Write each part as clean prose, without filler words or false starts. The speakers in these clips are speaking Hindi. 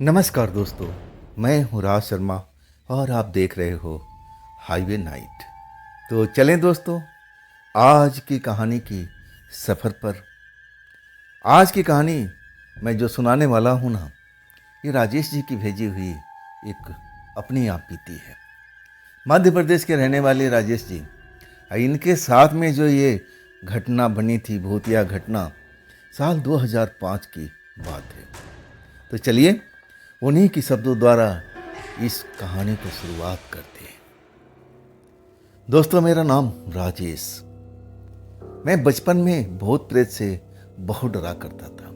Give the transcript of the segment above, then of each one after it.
नमस्कार दोस्तों, मैं हूँ राज शर्मा और आप देख रहे हो हाईवे नाइट। तो चलें दोस्तों, आज की कहानी की सफ़र पर। आज की कहानी मैं जो सुनाने वाला हूँ ना, ये राजेश जी की भेजी हुई एक अपनी आप बीती है। मध्य प्रदेश के रहने वाले राजेश जी, इनके साथ में जो ये घटना बनी थी, भूतिया घटना, साल 2005 की बात है। तो चलिए उन्हीं की शब्दों द्वारा इस कहानी को शुरुआत करते हैं। दोस्तों, मेरा नाम राजेश। मैं बचपन में भूत प्रेत से बहुत डरा करता था।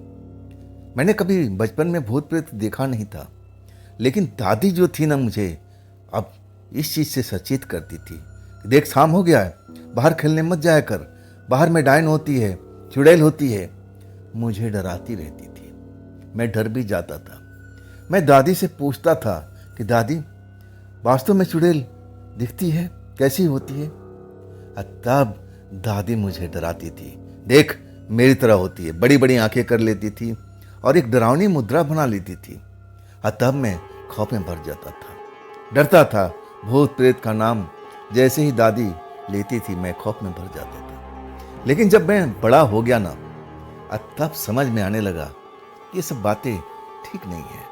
मैंने कभी बचपन में भूत प्रेत देखा नहीं था, लेकिन दादी जो थी ना, मुझे अब इस चीज़ से सचेत करती थी कि देख, शाम हो गया है, बाहर खेलने मत जाया कर, बाहर में डायन होती है, चुड़ैल होती है। मुझे डराती रहती थी। मैं डर भी जाता था। मैं दादी से पूछता था कि दादी, वास्तव में चुड़ैल दिखती है, कैसी होती है? तब दादी मुझे डराती थी। देख, मेरी तरह होती है, बड़ी बड़ी आंखें कर लेती थी और एक डरावनी मुद्रा बना लेती थी। तब मैं खौफ में भर जाता था, डरता था। भूत प्रेत का नाम जैसे ही दादी लेती थी, मैं खौफ में भर जाता था। लेकिन जब मैं बड़ा हो गया ना, तब समझ में आने लगा ये सब बातें ठीक नहीं है,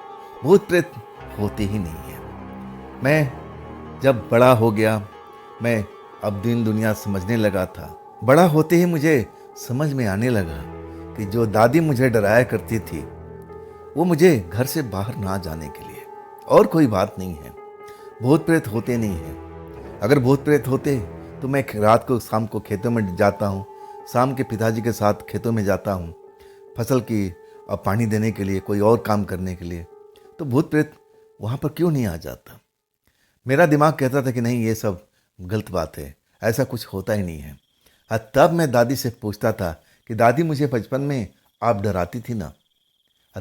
भूत प्रेत होते ही नहीं है। मैं जब बड़ा हो गया, मैं अब दिन दुनिया समझने लगा था। बड़ा होते ही मुझे समझ में आने लगा कि जो दादी मुझे डराया करती थी, वो मुझे घर से बाहर ना जाने के लिए, और कोई बात नहीं है। भूत प्रेत होते नहीं हैं। अगर भूत प्रेत होते तो मैं रात को शाम को खेतों में जाता हूँ, शाम के पिताजी के साथ खेतों में जाता हूँ, फसल की पानी देने के लिए, कोई और काम करने के लिए। तो भूत प्रेत वहाँ पर क्यों नहीं आ जाता? मेरा दिमाग कहता था कि नहीं, ये सब गलत बात है, ऐसा कुछ होता ही नहीं है। तब मैं दादी से पूछता था कि दादी, मुझे बचपन में आप डराती थी ना?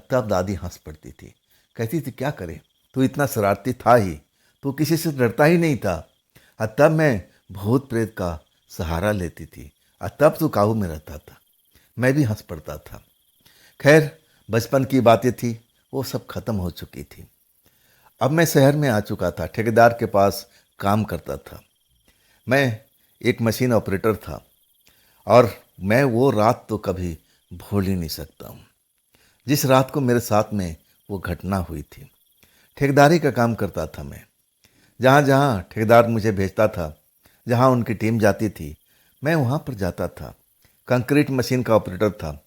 तब दादी हंस पड़ती थी, कहती थी क्या करे, तू इतना शरारती था ही, तू किसी से डरता ही नहीं था। तब मैं भूत प्रेत का सहारा लेती थी, तब तू काबू में रहता था। मैं भी हंस पड़ता था। खैर, बचपन की बातें थी, वो सब खत्म हो चुकी थी। अब मैं शहर में आ चुका था, ठेकेदार के पास काम करता था। मैं एक मशीन ऑपरेटर था और मैं वो रात तो कभी भूल ही नहीं सकता हूँ, जिस रात को मेरे साथ में वो घटना हुई थी। ठेकेदारी का काम करता था मैं। जहाँ जहाँ ठेकेदार मुझे भेजता था, जहाँ उनकी टीम जाती थी, मैं वहाँ पर जाता था। कंक्रीट मशीन का ऑपरेटर था,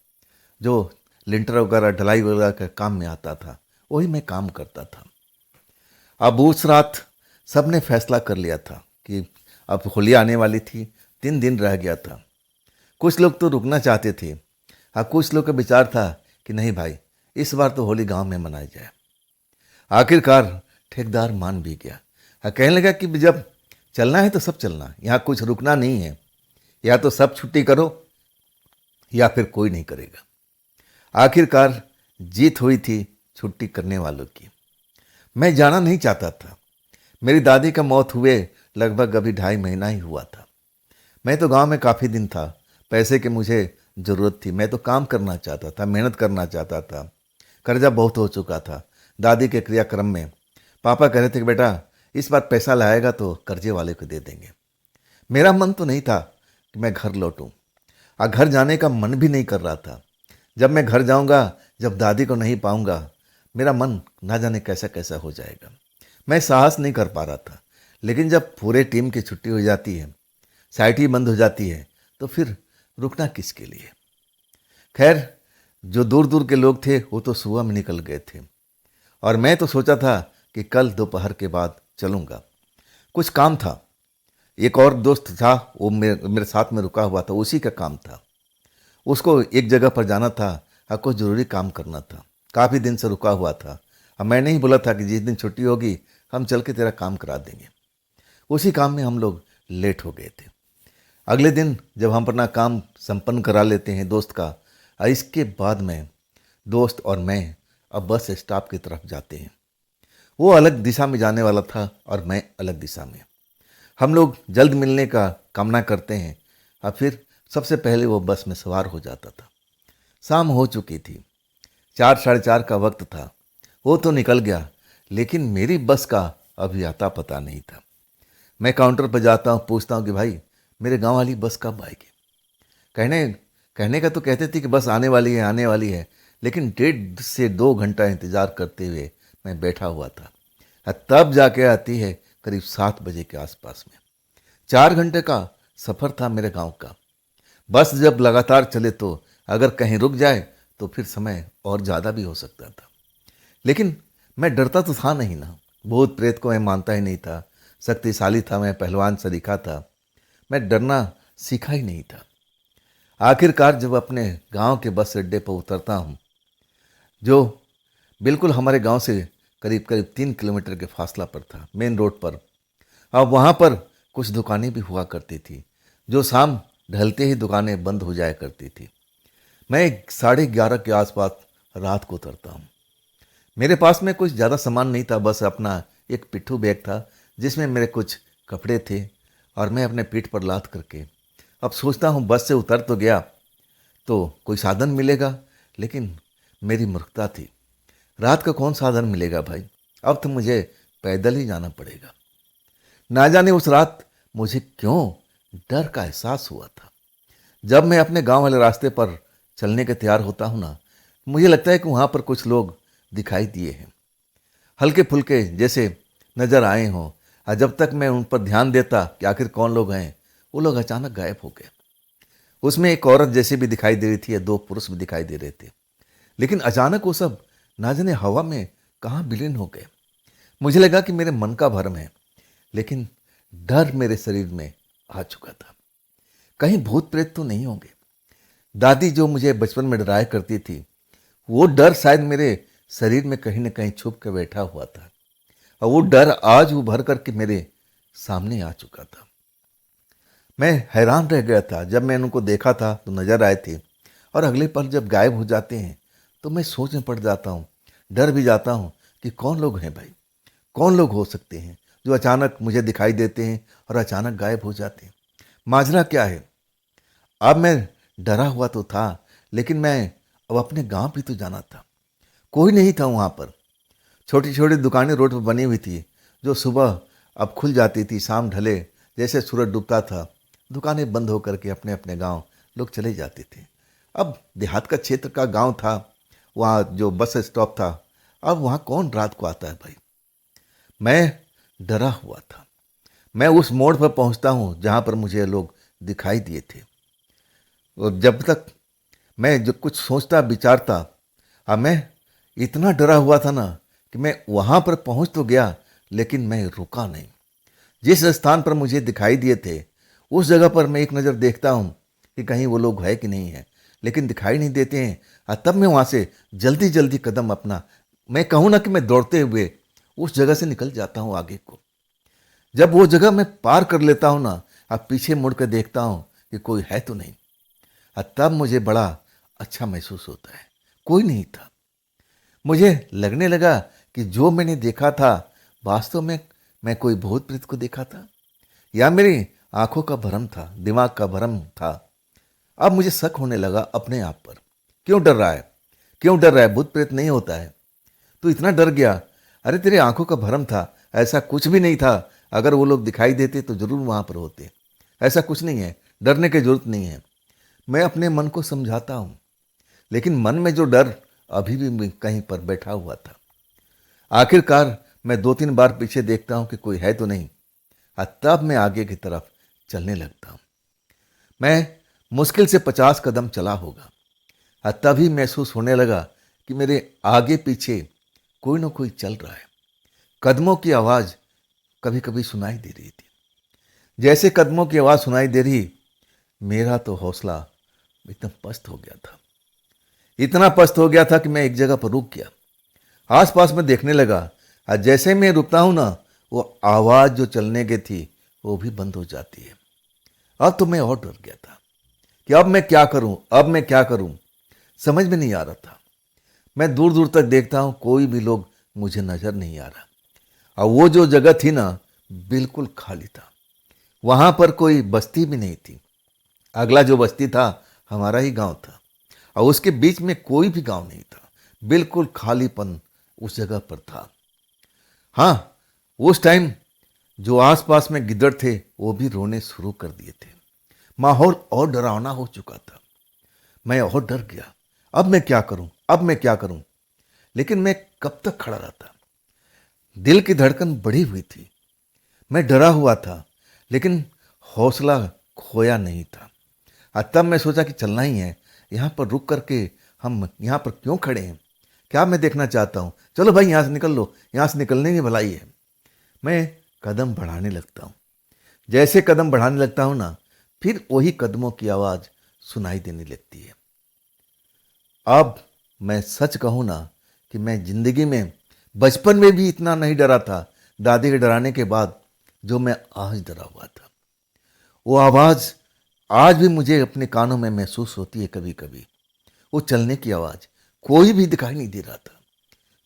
जो लिंटर वगैरह, ढलाई वगैरह का काम में आता था, वही मैं काम करता था। अब उस रात सबने फैसला कर लिया था कि अब होली आने वाली थी, 3 दिन रह गया था। कुछ लोग तो रुकना चाहते थे, हाँ, कुछ लोग का विचार था कि नहीं भाई, इस बार तो होली गांव में मनाई जाए। आखिरकार ठेकेदार मान भी गया। हाँ, कहने लगा कि जब चलना है तो सब चलना, यहाँ कुछ रुकना नहीं है, या तो सब छुट्टी करो या फिर कोई नहीं करेगा। आखिरकार जीत हुई थी छुट्टी करने वालों की। मैं जाना नहीं चाहता था। मेरी दादी का मौत हुए लगभग अभी 2.5 महीना ही हुआ था। मैं तो गांव में काफ़ी दिन था, पैसे की मुझे ज़रूरत थी। मैं तो काम करना चाहता था, मेहनत करना चाहता था। कर्जा बहुत हो चुका था दादी के क्रियाक्रम में। पापा कह रहे थे कि बेटा, इस बार पैसा लाएगा तो कर्जे वाले को दे देंगे। मेरा मन तो नहीं था कि मैं घर लौटूं, और घर जाने का मन भी नहीं कर रहा था। जब मैं घर जाऊंगा, जब दादी को नहीं पाऊंगा, मेरा मन ना जाने कैसा कैसा हो जाएगा। मैं साहस नहीं कर पा रहा था। लेकिन जब पूरे टीम की छुट्टी हो जाती है, साइट ही बंद हो जाती है, तो फिर रुकना किसके लिए? खैर, जो दूर दूर के लोग थे वो तो सुबह में निकल गए थे, और मैं तो सोचा था कि कल दोपहर के बाद चलूँगा। कुछ काम था, एक और दोस्त था, वो मेरे साथ में रुका हुआ था, उसी का काम था। उसको एक जगह पर जाना था, कुछ ज़रूरी काम करना था, काफ़ी दिन से रुका हुआ था। अब मैंने ही बोला था कि जिस दिन छुट्टी होगी हम चल के तेरा काम करा देंगे। उसी काम में हम लोग लेट हो गए थे। अगले दिन जब हम अपना काम संपन्न करा लेते हैं दोस्त का, इसके बाद में दोस्त और मैं अब बस स्टॉप की तरफ जाते हैं। वो अलग दिशा में जाने वाला था और मैं अलग दिशा में। हम लोग जल्द मिलने का कामना करते हैं, और फिर सबसे पहले वो बस में सवार हो जाता था। शाम हो चुकी थी, 4 साढ़े 4 का वक्त था। वो तो निकल गया, लेकिन मेरी बस का अभी आता पता नहीं था। मैं काउंटर पर जाता हूँ, पूछता हूँ कि भाई मेरे गांव वाली बस कब आएगी। कहने कहने का तो कहते थे कि बस आने वाली है, आने वाली है, लेकिन 1.5 से 2 घंटा इंतज़ार करते हुए मैं बैठा हुआ था। तब जाके आती है करीब 7 बजे के आसपास में। 4 घंटे का सफ़र था मेरे गांव का। बस जब लगातार चले तो अगर कहीं रुक जाए तो फिर समय और ज़्यादा भी हो सकता था। लेकिन मैं डरता तो था नहीं ना, भूत प्रेत को मैं मानता ही नहीं था, शक्तिशाली था मैं, पहलवान सरीखा था, मैं डरना सीखा ही नहीं था। आखिरकार जब अपने गांव के बस अड्डे पर उतरता हूँ, जो बिल्कुल हमारे गांव से करीब करीब 3 किलोमीटर के फासला पर था, मेन रोड पर। अब वहाँ पर कुछ दुकानें भी हुआ करती थी, जो शाम ढलते ही दुकानें बंद हो जाया करती थी। मैं 11:30 के आसपास रात को उतरता हूँ। मेरे पास में कुछ ज़्यादा सामान नहीं था, बस अपना एक पिट्ठू बैग था जिसमें मेरे कुछ कपड़े थे, और मैं अपने पीठ पर लाद करके अब सोचता हूँ बस से उतर तो गया तो कोई साधन मिलेगा, लेकिन मेरी मूर्खता थी। रात का कौन साधन मिलेगा भाई, अब तो मुझे पैदल ही जाना पड़ेगा। ना जाने उस रात मुझे क्यों डर का एहसास हुआ था। जब मैं अपने गांव वाले रास्ते पर चलने के तैयार होता हूँ ना, मुझे लगता है कि वहाँ पर कुछ लोग दिखाई दिए हैं, हल्के फुल्के जैसे नजर आए हों। और जब तक मैं उन पर ध्यान देता कि आखिर कौन लोग हैं, वो लोग अचानक गायब हो गए। उसमें एक औरत जैसी भी दिखाई दे रही थी, या 2 पुरुष भी दिखाई दे रहे थे, लेकिन अचानक वो सब ना जाने हवा में कहाँ विलीन हो गए। मुझे लगा कि मेरे मन का भ्रम है, लेकिन डर मेरे शरीर में आ चुका था। कहीं भूत प्रेत तो नहीं होंगे। दादी जो मुझे बचपन में डराया करती थी, वो डर शायद मेरे शरीर में कहीं न कहीं छुप कर बैठा हुआ था, और वो डर आज उभर करके मेरे सामने आ चुका था। मैं हैरान रह गया था। जब मैंने उनको देखा था तो नजर आए थे, और अगले पल जब गायब हो जाते हैं तो मैं सोच में पड़ जाता हूँ, डर भी जाता हूँ कि कौन लोग हैं भाई, कौन लोग हो सकते हैं जो अचानक मुझे दिखाई देते हैं और अचानक गायब हो जाते हैं। माजरा क्या है। अब मैं डरा हुआ तो था, लेकिन मैं अब अपने गांव भी तो जाना था। कोई नहीं था वहाँ पर। छोटी छोटी दुकानें रोड पर बनी हुई थी, जो सुबह अब खुल जाती थी, शाम ढले जैसे सूरज डूबता था दुकानें बंद होकर के अपने अपने गांव लोग चले जाते थे। अब देहात का क्षेत्र का गांव था, वहाँ जो बस स्टॉप था, अब वहाँ कौन रात को आता है भाई। मैं डरा हुआ था। मैं उस मोड़ पर पहुँचता हूँ जहाँ पर मुझे लोग दिखाई दिए थे, और जब तक मैं जो कुछ सोचता विचारता, अब मैं इतना डरा हुआ था ना कि मैं वहाँ पर पहुँच तो गया, लेकिन मैं रुका नहीं। जिस स्थान पर मुझे दिखाई दिए थे उस जगह पर मैं एक नज़र देखता हूँ कि कहीं वो लोग है कि नहीं है, लेकिन दिखाई नहीं देते हैं। और तब मैं वहाँ से जल्दी जल्दी कदम अपना, मैं कहूँ ना कि मैं दौड़ते हुए उस जगह से निकल जाता हूँ आगे को। जब वो जगह मैं पार कर लेता हूँ ना, अब पीछे मुड़ कर देखता हूँ कि कोई है तो नहीं, और तब मुझे बड़ा अच्छा महसूस होता है। कोई नहीं था। मुझे लगने लगा कि जो मैंने देखा था वास्तव में मैं कोई भूत प्रेत को देखा था, या मेरी आंखों का भ्रम था, दिमाग का भ्रम था। अब मुझे शक होने लगा अपने आप पर। क्यों डर रहा है, क्यों डर रहा है, भूत प्रेत नहीं होता है, तू इतना डर गया। अरे तेरे आंखों का भ्रम था, ऐसा कुछ भी नहीं था। अगर वो लोग दिखाई देते तो जरूर वहां पर होते। ऐसा कुछ नहीं है, डरने की जरूरत नहीं है। मैं अपने मन को समझाता हूं, लेकिन मन में जो डर अभी भी कहीं पर बैठा हुआ था। आखिरकार मैं 2-3 बार पीछे देखता हूं कि कोई है तो नहीं, और तब मैं आगे की तरफ चलने लगता हूं। मैं मुश्किल से 50 कदम चला होगा, और तभी महसूस होने लगा कि मेरे आगे पीछे कोई ना कोई चल रहा है। कदमों की आवाज़ कभी कभी सुनाई दे रही थी। जैसे कदमों की आवाज़ सुनाई दे रही, मेरा तो हौसला एकदम पस्त हो गया था। इतना पस्त हो गया था कि मैं एक जगह पर रुक गया, आसपास में देखने लगा, और जैसे मैं रुकता हूं ना, वो आवाज़ जो चलने की थी वो भी बंद हो जाती है। अब तो मैं और डर गया था कि अब मैं क्या करूं, अब मैं क्या करूं, समझ में नहीं आ रहा था। मैं दूर दूर तक देखता हूं, कोई भी लोग मुझे नजर नहीं आ रहा, और वो जो जगह थी ना बिल्कुल खाली था। वहां पर कोई बस्ती भी नहीं थी। अगला जो बस्ती था हमारा ही गांव था, और उसके बीच में कोई भी गांव नहीं था। बिल्कुल खालीपन उस जगह पर था। हाँ, उस टाइम जो आसपास में गिद्दड़ थे वो भी रोने शुरू कर दिए थे। माहौल और डरावना हो चुका था। मैं और डर गया। अब मैं क्या करूं, अब मैं क्या करूं? लेकिन मैं कब तक खड़ा रहता? दिल की धड़कन बढ़ी हुई थी। मैं डरा हुआ था, लेकिन हौसला खोया नहीं था। तब मैं सोचा कि चलना ही है। यहाँ पर रुक करके हम यहाँ पर क्यों खड़े हैं? क्या मैं देखना चाहता हूँ? चलो भाई यहाँ से निकल लो, यहाँ से निकलने की भलाई है। मैं कदम बढ़ाने लगता हूँ। जैसे कदम बढ़ाने लगता हूँ ना, फिर वही कदमों की आवाज़ सुनाई देने लगती है। अब मैं सच कहूँ ना कि मैं जिंदगी में बचपन में भी इतना नहीं डरा था दादी के डराने के बाद जो मैं आज डरा हुआ था। वो आवाज़ आज भी मुझे अपने कानों में महसूस होती है कभी कभी। वो चलने की आवाज़। कोई भी दिखाई नहीं दे रहा था।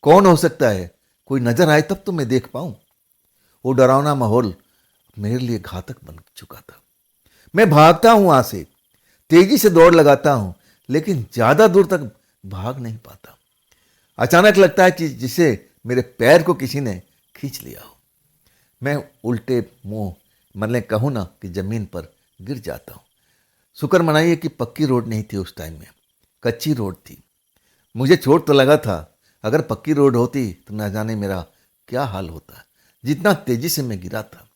कौन हो सकता है? कोई नजर आए तब तो मैं देख पाऊं। वो डरावना माहौल मेरे लिए घातक बन चुका था। मैं भागता हूं वहां से, तेजी से दौड़ लगाता हूं, लेकिन ज्यादा दूर तक भाग नहीं पाता। अचानक लगता है कि जिसे मेरे पैर को किसी ने खींच लिया हो। मैं उल्टे मुंह मतलब कहूँ ना कि जमीन पर गिर जाता हूँ। शुक्र मनाइए कि पक्की रोड नहीं थी उस टाइम में, कच्ची रोड थी। मुझे चोट तो लगा था, अगर पक्की रोड होती तो न जाने मेरा क्या हाल होता। जितना तेजी से मैं गिरा था,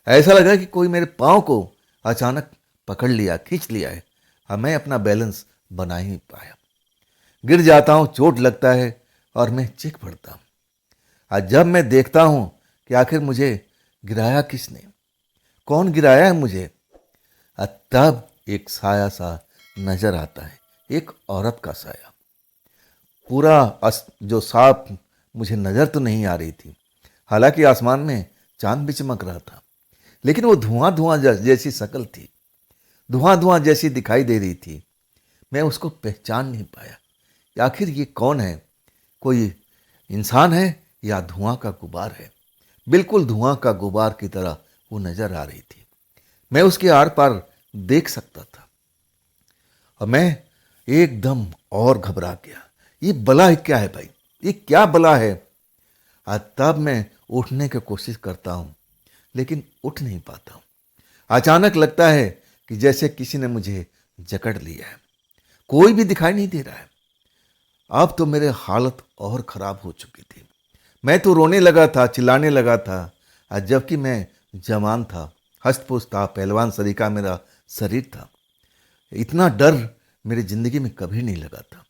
ऐसा लगा कि कोई मेरे पाँव को अचानक पकड़ लिया, खींच लिया है। अब मैं अपना बैलेंस बना ही नहीं पाया। गिर जाता हूँ, चोट लगता है और मैं चीख पड़ता हूँ। आज जब मैं देखता हूँ कि आखिर मुझे गिराया किसने, कौन गिराया है मुझे, तब एक साया सा नजर आता है, एक औरत का साया। पूरा जो साफ मुझे नजर तो नहीं आ रही थी, हालांकि आसमान में चांद भी चमक रहा था, लेकिन वो धुआं धुआं जैसी शक्ल थी, धुआं धुआं जैसी दिखाई दे रही थी। मैं उसको पहचान नहीं पाया कि आखिर ये कौन है, कोई इंसान है या धुआं का गुबार है। बिल्कुल धुआं का गुबार की तरह वो नजर आ रही थी। मैं उसके आर पार देख सकता था और मैं एकदम और घबरा गया। ये बला है क्या है भाई, ये क्या बला है? तब मैं उठने की कोशिश करता हूँ, लेकिन उठ नहीं पाता हूँ। अचानक लगता है कि जैसे किसी ने मुझे जकड़ लिया है। कोई भी दिखाई नहीं दे रहा है। अब तो मेरे हालत और खराब हो चुकी थी। मैं तो रोने लगा था, चिल्लाने लगा था, जबकि मैं जवान था, हष्ट-पुष्ट था, पहलवान सरीका मेरा शरीर था। इतना डर मेरी जिंदगी में कभी नहीं लगा था।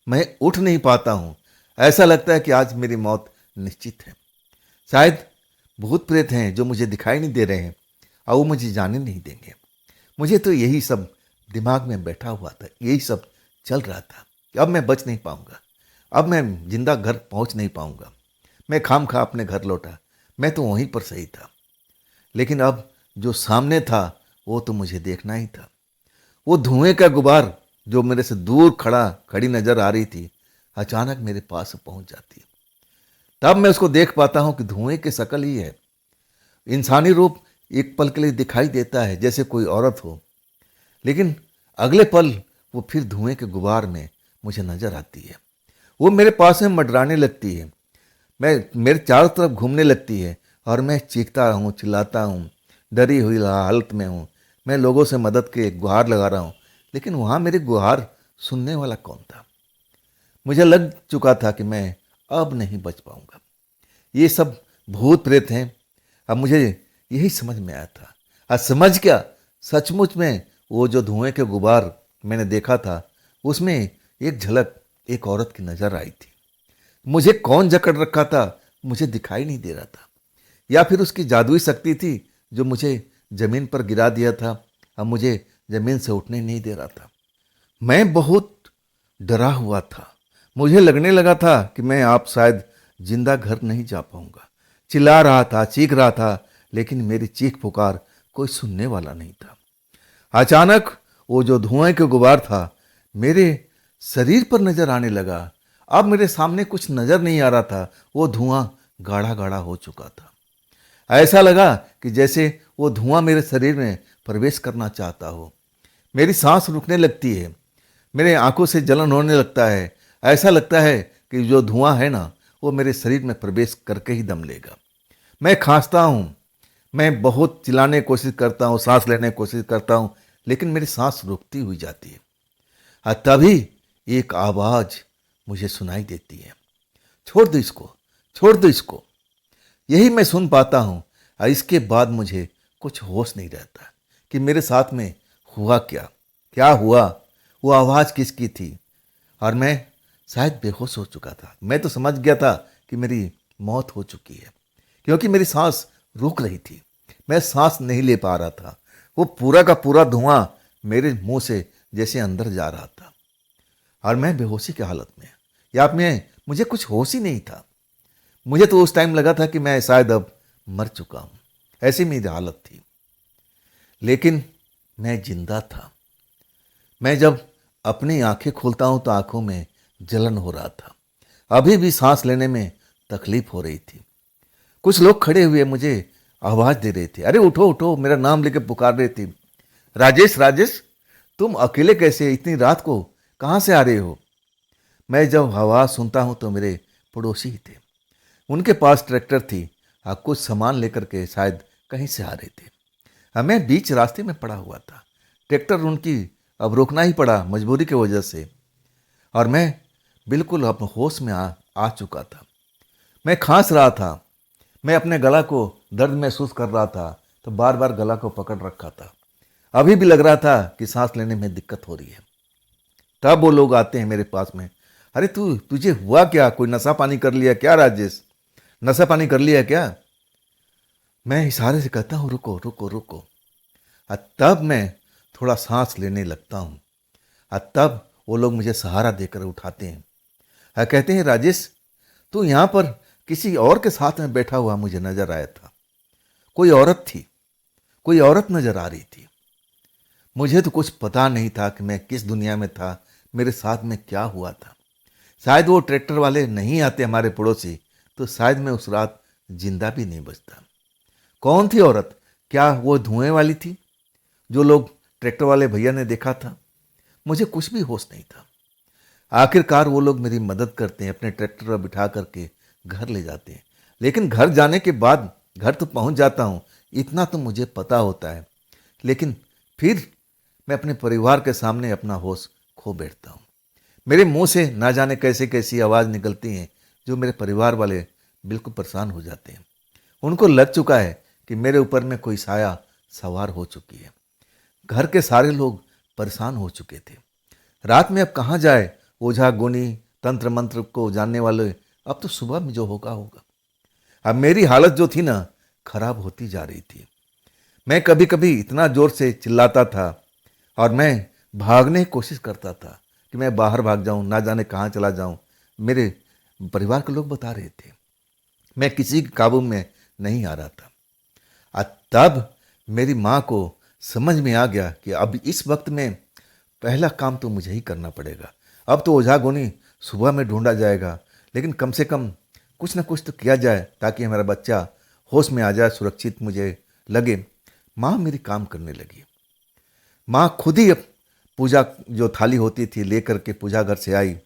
मैं उठ नहीं पाता हूँ। ऐसा लगता है कि आज मेरी मौत निश्चित है। शायद भूत प्रेत हैं जो मुझे दिखाई नहीं दे रहे हैं और वो मुझे जाने नहीं देंगे। मुझे तो यही सब दिमाग में बैठा हुआ था, यही सब चल रहा था कि अब मैं बच नहीं पाऊंगा, अब मैं जिंदा घर पहुंच नहीं पाऊंगा। मैं खामखा अपने घर लौटा। मैं तो वहीं पर सही था, लेकिन अब जो सामने था वो तो मुझे देखना ही था। वो धुएं का गुबार जो मेरे से दूर खड़ी नजर आ रही थी, अचानक मेरे पास पहुंच जाती है। तब मैं उसको देख पाता हूं कि धुएं की शक्ल ही है। इंसानी रूप एक पल के लिए दिखाई देता है जैसे कोई औरत हो, लेकिन अगले पल वो फिर धुएं के गुबार में मुझे नजर आती है। वो मेरे पास में मंडराने लगती है, मैं मेरे चारों तरफ घूमने लगती है और मैं चीखता हूँ, चिल्लाता हूँ, डरी हुई हालत में हूँ। मैं लोगों से मदद के गुहार लगा रहा हूँ, लेकिन वहाँ मेरी गुहार सुनने वाला कौन था? मुझे लग चुका था कि मैं अब नहीं बच पाऊंगा। ये सब भूत प्रेत हैं। अब मुझे यही समझ में आया था। आज समझ क्या, सचमुच में वो जो धुएं के गुबार मैंने देखा था, उसमें एक झलक एक औरत की नजर आई थी। मुझे कौन जकड़ रखा था मुझे दिखाई नहीं दे रहा था, या फिर उसकी जादुई शक्ति थी जो मुझे जमीन पर गिरा दिया था, अब मुझे जमीन से उठने नहीं दे रहा था। मैं बहुत डरा हुआ था। मुझे लगने लगा था कि मैं आप शायद जिंदा घर नहीं जा पाऊंगा। चिल्ला रहा था, चीख रहा था, लेकिन मेरी चीख पुकार कोई सुनने वाला नहीं था। अचानक वो जो धुएं के गुबार था मेरे शरीर पर नजर आने लगा। अब मेरे सामने कुछ नजर नहीं आ रहा था, वो धुआं गाढ़ा गाढ़ा हो चुका था। ऐसा लगा कि जैसे वो धुआं मेरे शरीर में प्रवेश करना चाहता हो। मेरी सांस रुकने लगती है, मेरे आंखों से जलन होने लगता है। ऐसा लगता है कि जो धुआं है ना, वो मेरे शरीर में प्रवेश करके ही दम लेगा। मैं खांसता हूँ, मैं बहुत चिल्लाने की कोशिश करता हूँ, सांस लेने की कोशिश करता हूँ, लेकिन मेरी सांस रुकती हुई जाती है। और तभी एक आवाज़ मुझे सुनाई देती है, छोड़ दो इसको, छोड़ दो इसको। यही मैं सुन पाता हूँ और इसके बाद मुझे कुछ होश नहीं रहता कि मेरे साथ में हुआ क्या, क्या हुआ, वो आवाज़ किसकी थी। और मैं शायद बेहोश हो चुका था। मैं तो समझ गया था कि मेरी मौत हो चुकी है, क्योंकि मेरी सांस रुक रही थी, मैं सांस नहीं ले पा रहा था। वो पूरा का पूरा धुआं मेरे मुंह से जैसे अंदर जा रहा था और मैं बेहोशी की हालत में, या में मुझे कुछ होश ही नहीं था। मुझे तो उस टाइम लगा था कि मैं शायद अब मर चुका हूं, ऐसी मेरी हालत थी। लेकिन मैं जिंदा था। मैं जब अपनी आंखें खोलता हूं तो आंखों में जलन हो रहा था, अभी भी सांस लेने में तकलीफ हो रही थी। कुछ लोग खड़े हुए मुझे आवाज दे रहे थे, अरे उठो उठो, मेरा नाम लेके पुकार रहे थे, राजेश राजेश, तुम अकेले कैसे, इतनी रात को कहाँ से आ रहे हो। मैं जब आवाज सुनता हूं तो मेरे पड़ोसी ही थे, उनके पास ट्रैक्टर थी और कुछ सामान लेकर के शायद कहीं से आ रहे थे। हमें बीच रास्ते में पड़ा हुआ था, ट्रैक्टर उनकी अब रोकना ही पड़ा मजबूरी की वजह से। और मैं बिल्कुल अब होश में आ चुका था। मैं खांस रहा था, मैं अपने गला को दर्द महसूस कर रहा था, तो बार बार गला को पकड़ रखा था। अभी भी लग रहा था कि सांस लेने में दिक्कत हो रही है। तब वो लोग आते हैं मेरे पास में, अरे तुझे हुआ क्या, कोई नशा पानी कर लिया क्या राजेश, नशा पानी कर लिया क्या। मैं इशारे से कहता हूँ रुको रुको रुको। और तब मैं थोड़ा सांस लेने लगता हूँ और तब वो लोग मुझे सहारा देकर उठाते हैं और कहते हैं राजेश, तू यहाँ पर किसी और के साथ में बैठा हुआ मुझे नजर आया था। कोई औरत थी, कोई औरत नजर आ रही थी। मुझे तो कुछ पता नहीं था कि मैं किस दुनिया में था, मेरे साथ में क्या हुआ था। शायद वो ट्रैक्टर वाले नहीं आते हमारे पड़ोसी, तो शायद मैं उस रात जिंदा भी नहीं बचता। कौन थी औरत, क्या वो धुएं वाली थी जो लोग ट्रैक्टर वाले भैया ने देखा था। मुझे कुछ भी होश नहीं था। आखिरकार वो लोग मेरी मदद करते हैं, अपने ट्रैक्टर पर बिठा करके घर ले जाते हैं। लेकिन घर जाने के बाद, घर तो पहुंच जाता हूं, इतना तो मुझे पता होता है, लेकिन फिर मैं अपने परिवार के सामने अपना होश खो बैठता हूँ। मेरे मुंह से ना जाने कैसे कैसी आवाज़ निकलती हैं जो मेरे परिवार वाले बिल्कुल परेशान हो जाते हैं। उनको लग चुका है कि मेरे ऊपर में कोई साया सवार हो चुकी है। घर के सारे लोग परेशान हो चुके थे। रात में अब कहाँ जाए, ओझा गुनी तंत्र मंत्र को जानने वाले, अब तो सुबह में जो होगा होगा। अब मेरी हालत जो थी ना, खराब होती जा रही थी। मैं कभी कभी इतना जोर से चिल्लाता था और मैं भागने की कोशिश करता था कि मैं बाहर भाग जाऊं, ना जाने कहाँ चला जाऊं। मेरे परिवार के लोग बता रहे थे, मैं किसी के काबू में नहीं आ रहा था। और तब मेरी माँ को समझ में आ गया कि अब इस वक्त में पहला काम तो मुझे ही करना पड़ेगा। अब तो ओझा गोनी सुबह में ढूंढा जाएगा, लेकिन कम से कम कुछ ना कुछ तो किया जाए ताकि हमारा बच्चा होश में आ जाए, सुरक्षित मुझे लगे। माँ मेरी काम करने लगी। माँ खुद ही अब पूजा जो थाली होती थी लेकर के पूजा घर से आई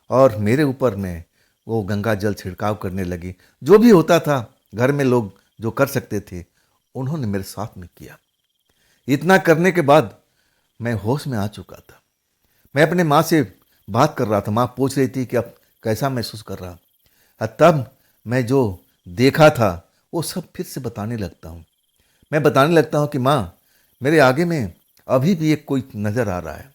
और मेरे ऊपर में वो गंगा जल छिड़काव करने लगी। जो भी होता था घर में लोग जो कर सकते थे, उन्होंने मेरे साथ में किया। इतना करने के बाद मैं होश में आ चुका था। मैं अपने माँ से बात कर रहा था, माँ पूछ रही थी कि अब कैसा महसूस कर रहा। और तब मैं जो देखा था वो सब फिर से बताने लगता हूँ। मैं बताने लगता हूँ कि माँ, मेरे आगे में अभी भी एक कोई नज़र आ रहा है,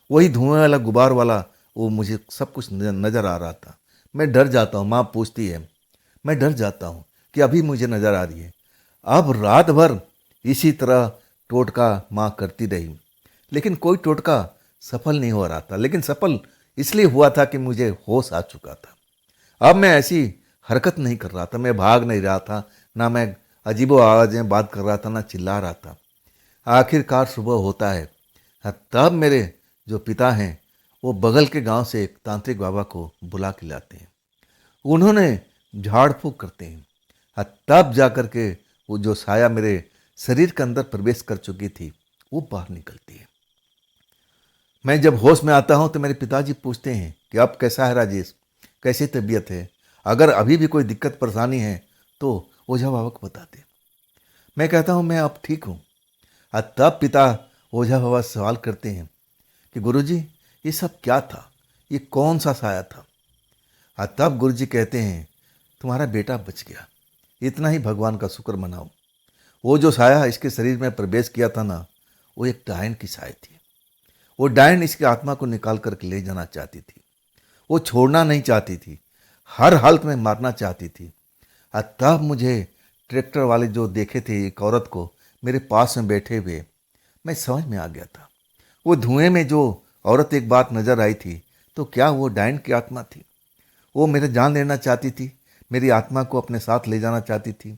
वही धुएं वाला गुबार वाला, वो मुझे सब कुछ नज़र आ रहा था। मैं डर जाता हूँ। माँ पूछती है, मैं डर जाता हूँ कि अभी मुझे नज़र आ रही है। अब रात भर इसी तरह टोटका माँ करती रही, लेकिन कोई टोटका सफल नहीं हो रहा था। लेकिन सफल इसलिए हुआ था कि मुझे होश आ चुका था। अब मैं ऐसी हरकत नहीं कर रहा था, मैं भाग नहीं रहा था, ना मैं अजीबो आवाज़ में बात कर रहा था, ना चिल्ला रहा था। आखिरकार सुबह होता है और तब मेरे जो पिता हैं वो बगल के गांव से एक तांत्रिक बाबा को बुला के लाते हैं। उन्होंने झाड़ फूक करते हैं और तब जा कर के वो जो साया मेरे शरीर के अंदर प्रवेश कर चुकी थी वो बाहर निकलती है। मैं जब होश में आता हूँ तो मेरे पिताजी पूछते हैं कि अब कैसा है राजेश, कैसी तबीयत है। अगर अभी भी कोई दिक्कत परेशानी है तो ओझा बाबा को बता दे। मैं कहता हूँ मैं अब ठीक हूँ। और तब पिता ओझा बाबा से सवाल करते हैं कि गुरुजी ये सब क्या था, ये कौन सा साया था। और तब गुरुजी कहते हैं तुम्हारा बेटा बच गया, इतना ही भगवान का शुक्र मनाओ। वो जो साया इसके शरीर में प्रवेश किया था ना, वो एक डायन की साया थी। वो डायन इसकी आत्मा को निकाल करके ले जाना चाहती थी। वो छोड़ना नहीं चाहती थी, हर हालत में मारना चाहती थी। और तब मुझे ट्रैक्टर वाले जो देखे थे एक औरत को मेरे पास में बैठे हुए, मैं समझ में आ गया था। वो धुएं में जो औरत एक बात नजर आई थी, तो क्या वो डायन की आत्मा थी? वो मेरे जान लेना चाहती थी, मेरी आत्मा को अपने साथ ले जाना चाहती थी।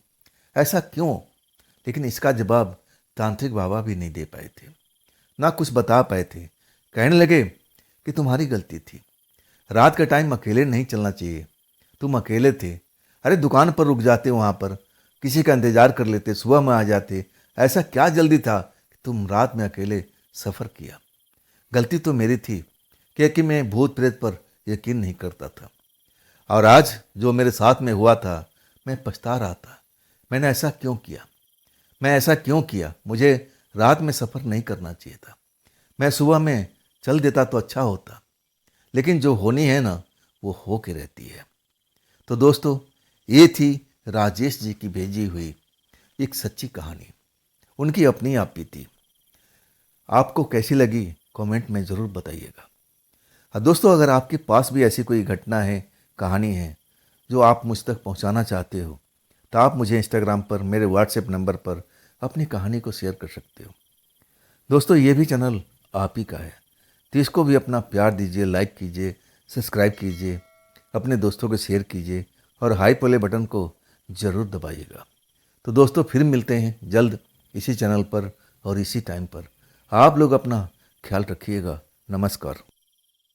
ऐसा क्यों? लेकिन इसका जवाब तांत्रिक बाबा भी नहीं दे पाए थे, ना कुछ बता पाए थे। कहने लगे कि तुम्हारी गलती थी, रात के टाइम अकेले नहीं चलना चाहिए, तुम अकेले थे। अरे दुकान पर रुक जाते, वहाँ पर किसी का इंतजार कर लेते, सुबह में आ जाते। ऐसा क्या जल्दी था कि तुम रात में अकेले सफ़र किया? गलती तो मेरी थी, क्योंकि मैं भूत प्रेत पर यकीन नहीं करता था। और आज जो मेरे साथ में हुआ था, मैं पछता रहा था। मैंने ऐसा क्यों किया? मैं ऐसा क्यों किया? मुझे रात में सफ़र नहीं करना चाहिए था। मैं सुबह में चल देता तो अच्छा होता। लेकिन जो होनी है ना, वो हो के रहती है। तो दोस्तों, ये थी राजेश जी की भेजी हुई एक सच्ची कहानी। उनकी अपनी आप बीती। आपको कैसी लगी कमेंट में ज़रूर बताइएगा। और दोस्तों, अगर आपके पास भी ऐसी कोई घटना है, कहानी है जो आप मुझ तक पहुंचाना चाहते हो, तो आप मुझे इंस्टाग्राम पर मेरे व्हाट्सएप नंबर पर अपनी कहानी को शेयर कर सकते हो। दोस्तों, ये भी चैनल आप ही का है, तो इसको भी अपना प्यार दीजिए, लाइक कीजिए, सब्सक्राइब कीजिए, अपने दोस्तों को शेयर कीजिए और हाई वाले बटन को ज़रूर दबाइएगा। तो दोस्तों, फिर मिलते हैं जल्द इसी चैनल पर और इसी टाइम पर। आप लोग अपना ख्याल रखिएगा। नमस्कार।